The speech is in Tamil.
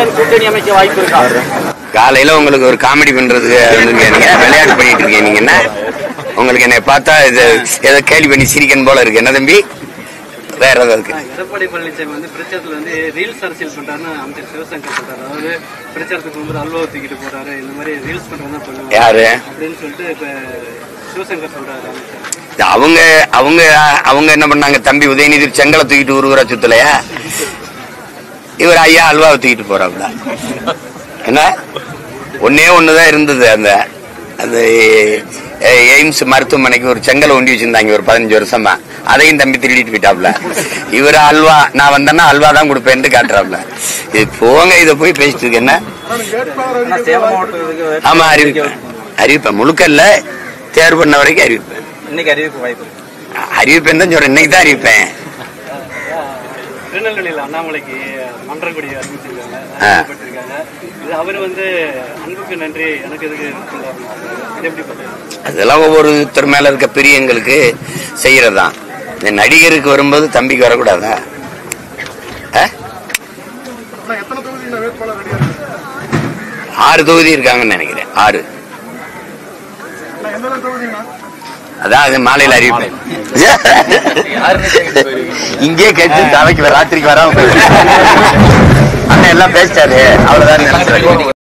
கட்சியுடன் கூட்டணி அமைக்க வாய்ப்பு இருக்கா? காலையில உங்களுக்கு ஒரு காமெடி பண்றதுக்கு விளையாட்டு பண்ணிட்டு இருக்கீங்க. நீங்க என்ன உங்களுக்கு என்னை பார்த்தா இது ஏதோ கேள்வி பண்ணி சிரிக்கணும் போல இருக்கு. என்ன தம்பி வேற ஏதாவது? எடப்பாடி பழனிசாமி வந்து பிரச்சாரத்துல வந்து ரீல்ஸ் அரசியல் பண்றாருன்னு அமைச்சர் சிவசங்கர் சொல்றாரு. அதாவது பிரச்சாரத்துக்கு போகும்போது அல்வா தூக்கிட்டு போறாரு, இந்த மாதிரி ரீல்ஸ் பண்றதுதான் பண்ணுவாங்க யாரு அப்படின்னு சொல்லிட்டு இப்ப சிவசங்கர் சொல்றாரு அமைச்சர். அவங்க அவங்க அவங்க என்ன பண்ணாங்க? தம்பி உதயநிதி செங்கலை தூக்கிட்டு ஊருவரா சுத்தலையா? இவர் ஐயா அல்வாவை தூக்கிட்டு போறாப்ல. என்ன ஒன்னே ஒண்ணுதான் இருந்தது. அந்த அந்த எய்ம்ஸ் மருத்துவமனைக்கு ஒரு செங்கலை ஒண்டி வச்சிருந்தாங்க ஒரு 15 வருஷமா. அதையும் தம்பி திருடிட்டு போயிட்டாப்ல. இவரு அல்வா நான் வந்தேன்னா அல்வா தான் கொடுப்பேன்னு காட்டுறாப்ல. இது போங்க, இதை போய் பேசிட்டு இருக்கு. என்ன ஆமா அறிவிப்பேன் முழுக்கல்ல தேர்வு பண்ண வரைக்கும் அறிவிப்பேன். இன்னைக்கு அறிவிப்பு வாய்ப்பு அறிவிப்பேன் தான் சொல்றேன். இன்னைக்கு தான் அறிவிப்பேன். திருநெல்வேலியில் அண்ணாமலைக்கு மன்றங்குடி அறிவிச்சிருக்காங்க. அவர் வந்து அன்புக்கு நன்றி எனக்கு எதுக்கு எப்படி அதெல்லாம் ஒவ்வொருத்தர் மேல இருக்க பிரியங்களுக்கு செய்யறதுதான். இந்த நடிகருக்கு வரும்போது தம்பிக்கு வரக்கூடாதா? 6 தொகுதி இருக்காங்கன்னு நினைக்கிறேன். 6 அதான் அது மாலையில் அறிவிப்பேன். இங்கே கேட்டு தலைக்கு ராத்திரிக்கு வராம போயிடுவேன். அண்ணன் எல்லாம் பேசிட்டாரு, அவ்வளவுதான் நினைச்சிருக்கேன்.